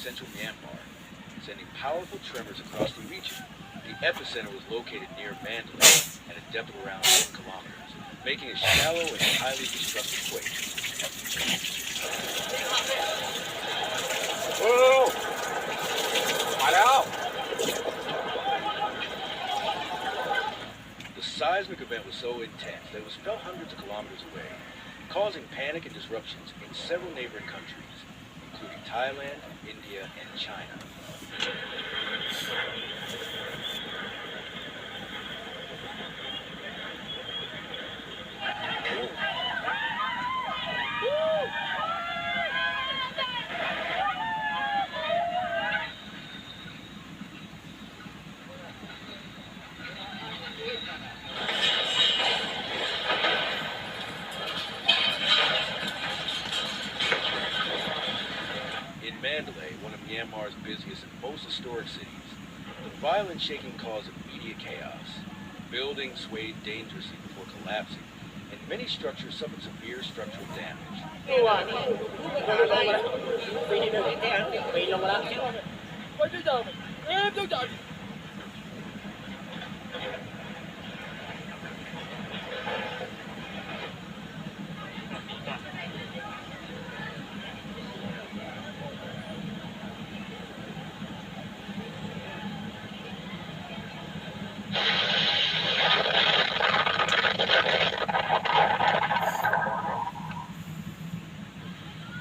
central Myanmar, sending powerful tremors across the region. The epicenter was located near Mandalay at a depth of around 10 kilometers, making a shallow and highly destructive quake. Whoa! The seismic event was so intense that it was felt hundreds of kilometers away, causing panic and disruptions in several neighboring countries, including Thailand, India, and China. In Mandalay, one of Myanmar's busiest and most historic cities, the violent shaking caused immediate chaos. Buildings swayed dangerously before collapsing, and many structures suffered severe structural damage.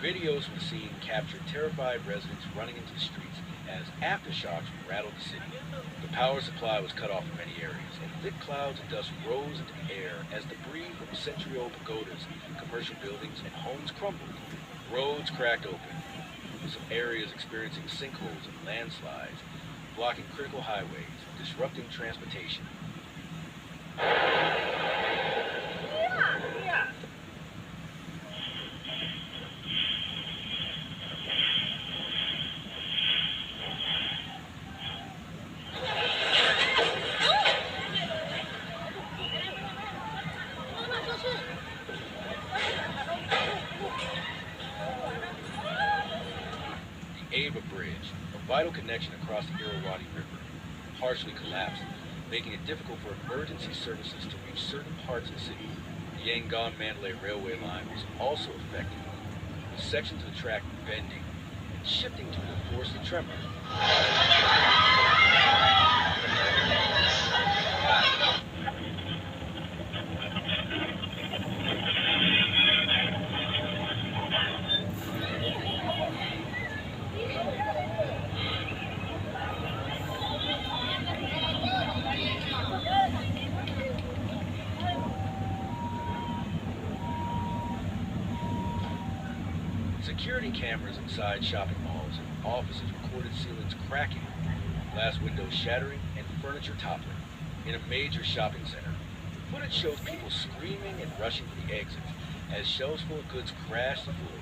Videos from the scene captured terrified residents running into the streets as aftershocks rattled the city. The power supply was cut off in many areas, and thick clouds of dust rose into the air as debris from century-old pagodas, commercial buildings, and homes crumbled. Roads cracked open, with some areas experiencing sinkholes and landslides, blocking critical highways, disrupting transportation. Ava Bridge, a vital connection across the Irrawaddy River, partially collapsed, making it difficult for emergency services to reach certain parts of the city. The Yangon-Mandalay railway line was also affected, with sections of the track bending and shifting to enforce the tremor. Security cameras inside shopping malls and offices recorded ceilings cracking, glass windows shattering, and furniture toppling. In a major shopping center, footage shows people screaming and rushing for the exits as shelves full of goods crash the floor.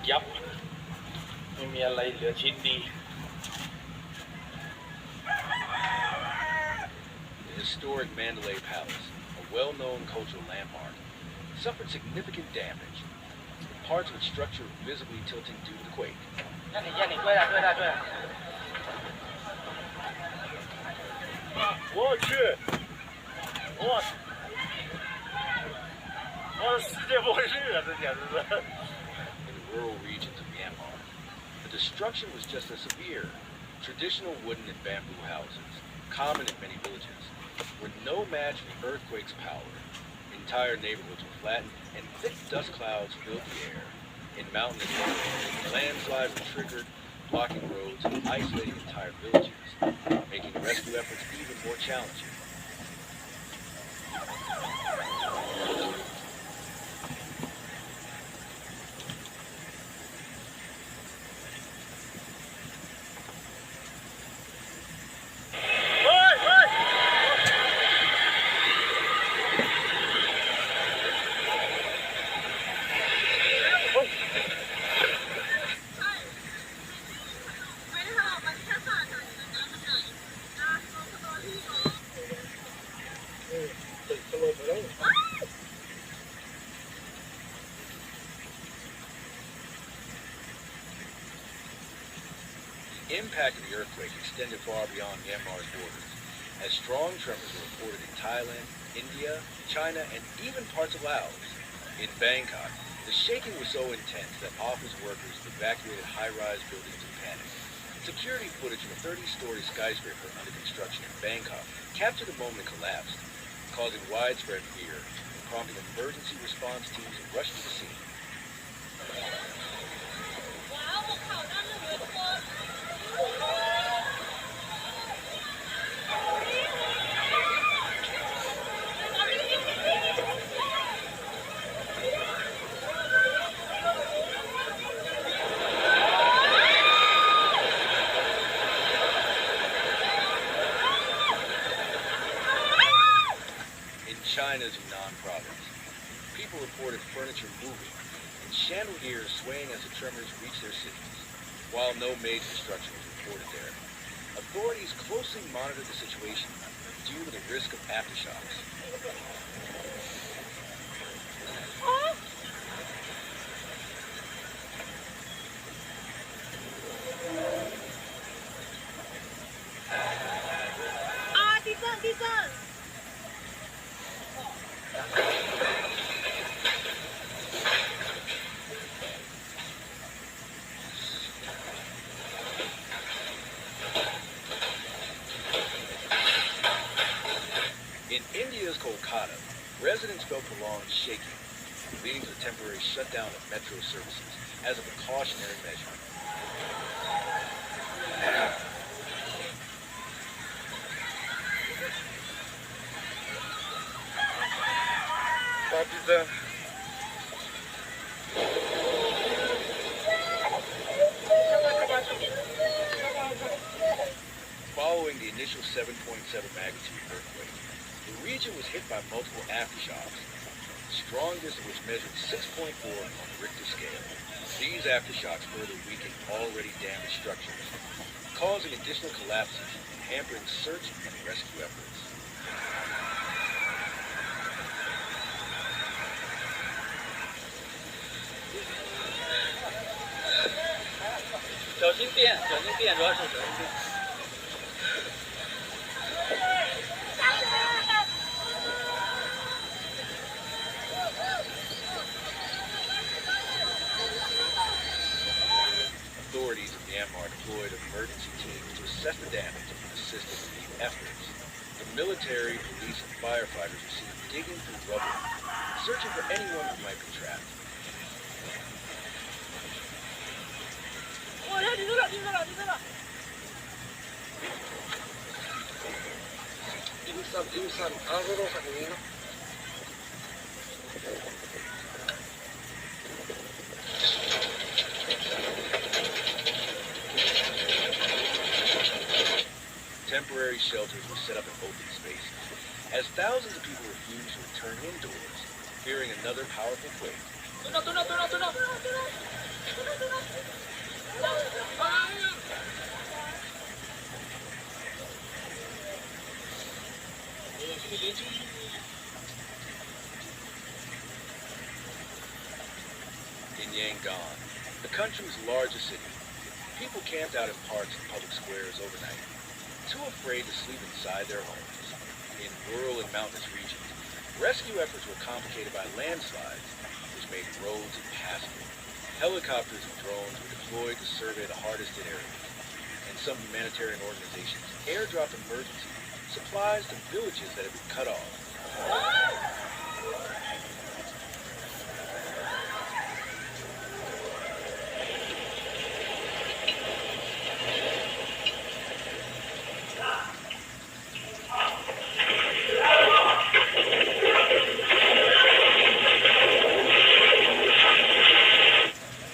Yep. ไม่มีอะไรเหลือชิ้นดี The historic Mandalay Palace, a well-known cultural landmark, suffered significant damage, with parts of its structure visibly tilting due to the quake. 我去，我世界末日啊！这简直是。 In the rural regions of Myanmar, the destruction was just as severe. Traditional wooden and bamboo houses, common in many villages, were no match for the earthquake's power. Entire neighborhoods were flattened, and thick dust clouds filled the air. In mountainous areas, landslides were triggered, blocking roads and isolating entire villages, making rescue efforts even more challenging. impact of the earthquake extended far beyond Myanmar's borders, as strong tremors were reported in Thailand, India, China, and even parts of Laos. In Bangkok, the shaking was so intense that office workers evacuated high-rise buildings in panic. Security footage from a 30-story skyscraper under construction in Bangkok captured the moment it collapsed, causing widespread fear and prompting emergency response teams to rush to the scene. China's Yunnan province, people reported furniture moving and chandeliers swaying as the tremors reached their cities. While no major destruction was reported there, authorities closely monitored the situation due to the risk of aftershocks. In India's Kolkata, residents felt prolonged shaking, leading to the temporary shutdown of metro services as a precautionary measure. Following the initial 7.7 magnitude earthquake, the region was hit by multiple aftershocks, the strongest of which measured 6.4 on the Richter scale. These aftershocks further weakened already damaged structures, causing additional collapses and hampering search and rescue efforts. 小心电，小心电，主要是小心电。Authorities in Myanmar deployed emergency teams to assess the damage and assist in relief efforts. The military, police, and firefighters were seen digging through rubble, searching for anyone who might be trapped. Temporary shelters were set up in open spaces, as thousands of people refused to return indoors, fearing another powerful quake. In Yangon, the country's largest city, people camped out in parks and public squares overnight, too afraid to sleep inside their homes. In rural and mountainous regions, rescue efforts were complicated by landslides, which made roads impassable. Helicopters and drones were deployed to survey the hardest hit areas, and some humanitarian organizations airdropped emergency supplies to villages that had been cut off.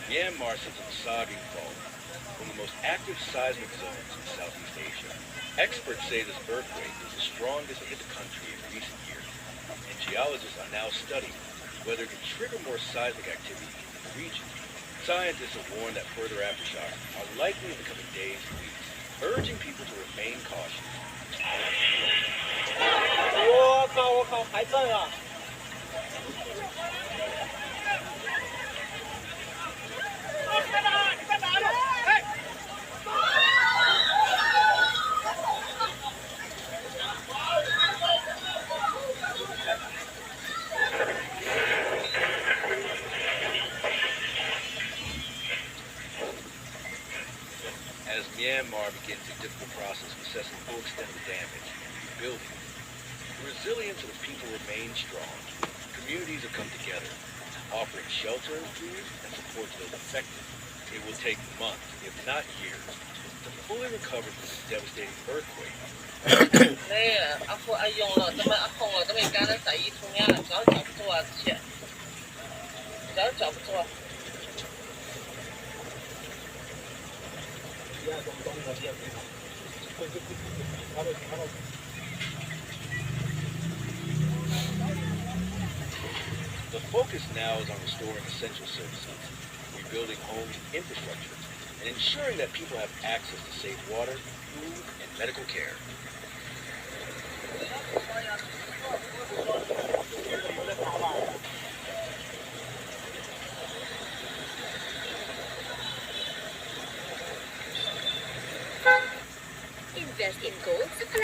Myanmar sits in the Saging Fault, one of the most active seismic zones in Southeast Asia. Experts say this earthquake is the strongest that hit the country in recent years, and geologists are now studying whether it could trigger more seismic activity in the region. Scientists have warned that further aftershocks are likely in the coming days and weeks, urging people to remain cautious. 我靠，还震啊！ Myanmar begins a difficult process of assessing the full extent of the damage and rebuilding. The resilience of the people remains strong. Communities have come together, offering shelter, food, and support to those affected. It will take months, if not years, to fully recover from this devastating earthquake. 那阿夫阿用了，咱们阿空了，咱们干了在一处呀，找找不着啊，这些，找不着啊。The focus now is on restoring essential services, rebuilding homes and infrastructure, and ensuring that people have access to safe water, food, and medical care.